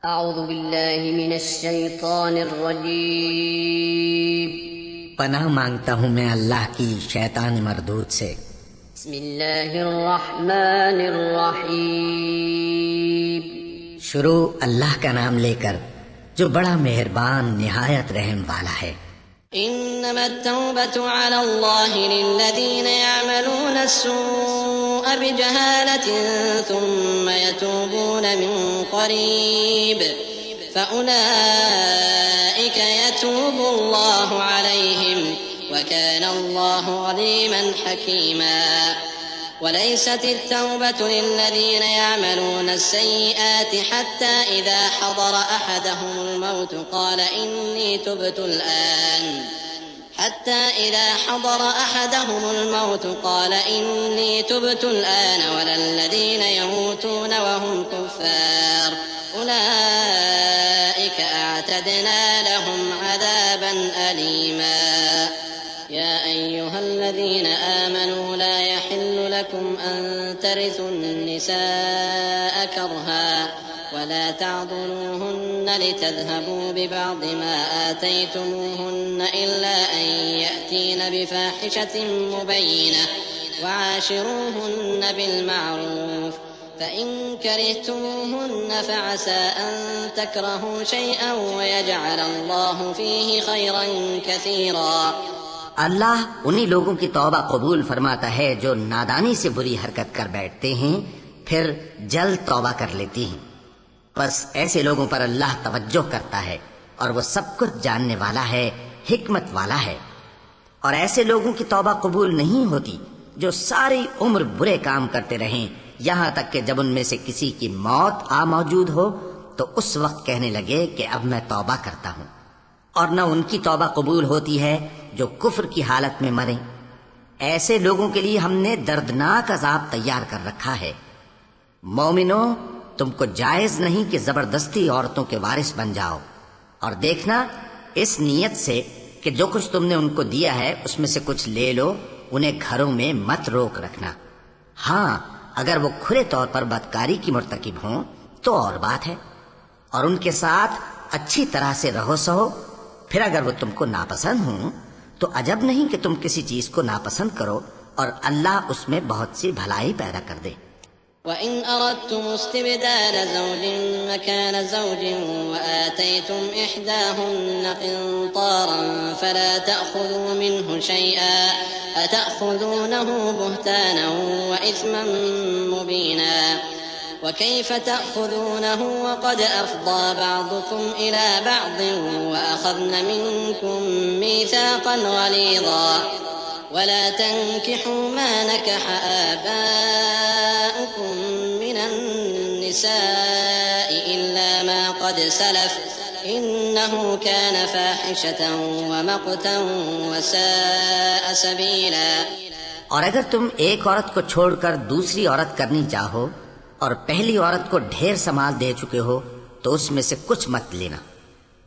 अऊज़ु बिल्लाहि मिनश शैतानिर रजीम। पनाह मांगता हूँ मैं अल्लाह की शैतान मरदूद से। बिस्मिल्लाहिर रहमानिर रहीम। शुरू अल्लाह का नाम लेकर जो बड़ा मेहरबान निहायत रहम वाला है। इन्नमत तौबतु अलल्लाहि लिल्लज़ीना यअमलूना अस्सूअ बिजहालतिन थुम्मा यतूबूना मिन क़रीब फ़उलाइका यतूबुल्लाहु अलैहिम वकाना अल्लाहु अलीमन हकीमा। वलैसत तौबतु लिल्लज़ीना यअमलूना अस्सय्यिआत हत्ता इज़ा हज़र अहदहुमुल मौत क़ाल इन्नी तुब्तुल आन वलल्लज़ीना यमूतूना वहुम कुफ़्फ़ार उलाइका अअतदना लहुम अज़ाबन अलीमा। या अय्युहल्लज़ीना आमनू ला यहिल्लु लकुम अन तरिसु अन्निसाअ करहा वला तअदुलूहुन्ना लितज़हबू बिबअदि मा आतयतमूहुन्ना इल्ला अन यअतीन बिफाहिशतिन मुबय्यिनह वआशिरूहुन्ना बिलमअरूफ फ़इन करिhtumuhunna फ़असा अन तकरहू शयअन वयजअल अल्लाहु फ़ीहि खैरन कसीरा। अल्लाह उन्हीं लोगों की तौबा कबूल फरमाता है जो नादानी से बुरी हरकत कर बैठते हैं फिर जल्द तौबा कर लेती हैं। बस ऐसे लोगों पर अल्लाह तवज्जो करता है और वो सब कुछ जानने वाला है, हिकमत वाला है। और ऐसे लोगों की तौबा कबूल नहीं होती जो सारी उम्र बुरे काम करते रहें, यहाँ तक कि जब उनमें से किसी की मौत आ मौजूद हो तो उस वक्त कहने लगे कि अब मैं तौबा करता हूँ। और न उनकी तौबा कबूल होती है जो कुफ्र की हालत में मरे। ऐसे लोगों के लिए हमने दर्दनाक अजाब तैयार कर रखा है। मोमिनो, तुमको जायज नहीं कि जबरदस्ती औरतों के वारिस बन जाओ, और देखना इस नीयत से कि जो कुछ तुमने उनको दिया है उसमें से कुछ ले लो, उन्हें घरों में मत रोक रखना। हाँ, अगर वो खुले तौर पर बदकारी की मुर्तकिब हों तो और बात है, और उनके साथ अच्छी तरह से रहो सहो। फिर अगर वो तुमको नापसंद हों तो अजब नहीं कि तुम किसी चीज को नापसंद करो और अल्लाह उसमें बहुत सी भलाई पैदा कर दे। वइन अरदतुम इस्तिबदाल ज़ौजिन मकान ज़ौजिन वआतयतुम इहदाहुन्ना क़िन्तारन फला तअख़ुज़ू मिन्हु शयअन अतअख़ुज़ूनहु बुहतानन व इस्मन मुबीना। वकैफ़ तअख़ुज़ूनहु वक़द अफ़ज़ा बअज़ुकुम इला बअज़ वअख़ज़न मिनकुम मीसाक़न ग़लीज़ा। वला तंकिहू मा नकह आबाउकुम मिनन निसाइ इल्ला मा क़द सलफ़ इन्नहु कान फ़ाहिशतन व मक़तन व साअ सबीला। और अगर तुम एक औरत को छोड़कर दूसरी औरत करनी चाहो और पहली औरत को ढेर संभाल दे चुके हो तो उसमें से कुछ मत लेना।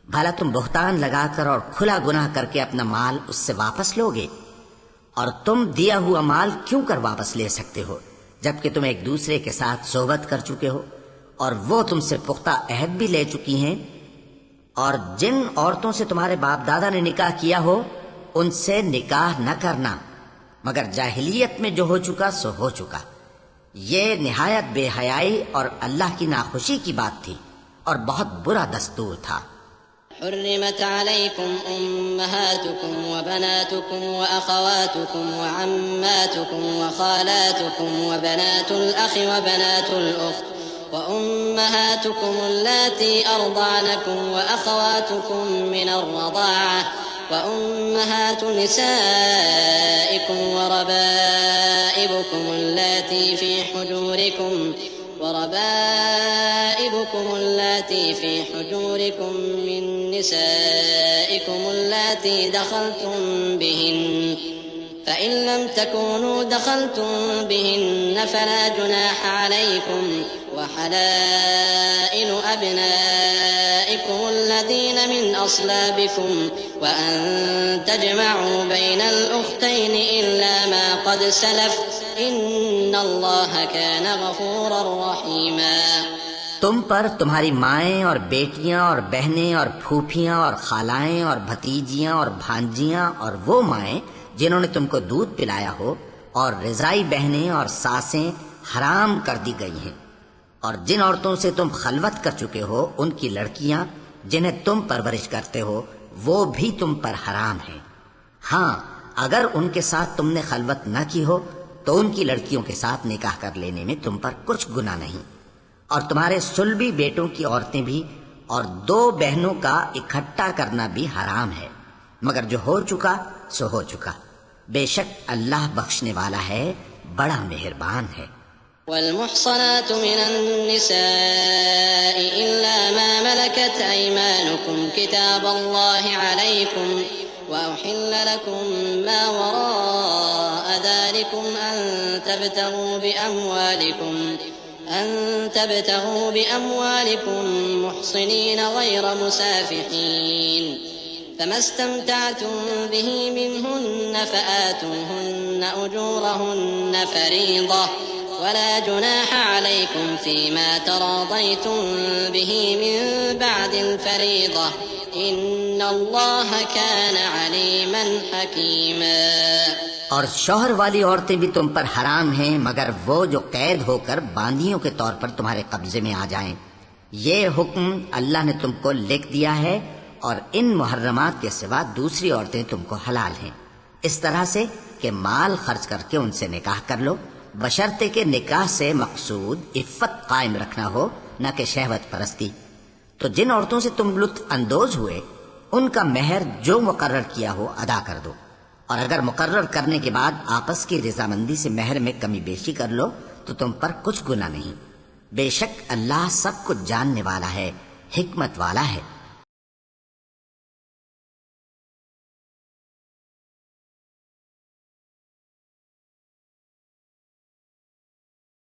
भला तुम बुहतान लगाकर और खुला गुनाह करके अपना माल उससे वापस लोगे? और तुम दिया हुआ माल क्यों कर वापस ले सकते हो जबकि तुम एक दूसरे के साथ सोहबत कर चुके हो और वो तुमसे पुख्ता अहद भी ले चुकी हैं। और जिन औरतों से तुम्हारे बाप दादा ने निकाह किया हो उनसे निकाह न करना, मगर जाहिलियत में जो हो चुका सो हो चुका। ये निहायत बेहयाई और अल्लाह की नाखुशी की बात थी और बहुत बुरा दस्तूर था। हुर्रिमत अलैकुम उम्महातुकुम व बनातुकुम व अख़वातुकुम व अम्मातुकुम व ख़ालातुकुम व बनातुल अख़ि व बनातुल उख़्त व उम्महातुकुम अल्लाती अर्दअनकुम व अख़वातुकुम मिनर रज़ाअह व उम्महातु निसाइकुम व रबाइबुकुम अल्लाती फ़ी हुजूरिकुम मिन निसाइकुम अल्लाती दख़लतुम बिहिन्न फ़इन लम तकूनू दख़लतुम बिहिन्न फ़ला जुनाह अलैकुम व हलाइलु अब्नाइकुम अल्लज़ीना मिन अस्लाबिकुम व अन तजमअू बैनल उख़्तैन इल्ला मा क़द सलफ़ इन्नल्लाह कान गफ़ूरर रहीमा। तुम पर तुम्हारी माएँ और बेटियां और बहनें और फूफियां और खालाएं और भतीजियां और भांजियां और वो माएँ जिन्होंने तुमको दूध पिलाया हो और रिज़ाई बहनें और सासें हराम कर दी गई हैं। और जिन औरतों से तुम खलवत कर चुके हो उनकी लड़कियां जिन्हें तुम परवरिश करते हो वो भी तुम पर हराम है। हाँ, अगर उनके साथ तुमने खलवत न की हो तो उनकी लड़कियों के साथ निकाह कर लेने में तुम पर कुछ गुनाह नहीं। और तुम्हारे सुलभी बेटों की औरतें भी और 2 बहनों का इकट्ठा करना भी हराम है, मगर जो हो चुका सो हो चुका। बेशक अल्लाह बख्शने वाला है, बड़ा मेहरबान है। वल्मुहसनातु मिनन्निसाइ इल्ला मा मलकत अयमानुकुम किताबल्लाहि अलैकुम व उहिल्ल लकुम मा वराअ ज़ालिकुम अन तबतगू बिअम्वालिकुम मुहसिनीन गैर मुसाफिहीन फमस्तमतअतुम बिही मिन्हुन्न फआतूहुन्न उजूरहुन्न फरीज़ा वला जुनाह अलैकुम फीमा तरादयतुम बिही मिन बअदिल फरीज़ा इन्नल्लाह कान अलीमन हकीमा। और शौहर वाली औरतें भी तुम पर हराम हैं, मगर वो जो कैद होकर बांदियों के तौर पर तुम्हारे कब्जे में आ जाएं। ये हुक्म अल्लाह ने तुमको लिख दिया है और इन मुहर्रमात के सिवा दूसरी औरतें तुमको हलाल हैं, इस तरह से कि माल खर्च करके उनसे निकाह कर लो, बशर्ते के निकाह से मकसूद इफ़्फ़त कायम रखना हो, न कि शहवत परस्ती। तो जिन औरतों से तुम लुत्फ अंदोज हुए उनका मेहर जो मुकर्रर किया हो अदा कर दो। और अगर मुकर्रर करने के बाद आपस की रजामंदी से मेहर में कमी बेशी कर लो तो तुम पर कुछ गुनाह नहीं। बेशक अल्लाह सब कुछ जानने वाला है, हिकमत वाला है।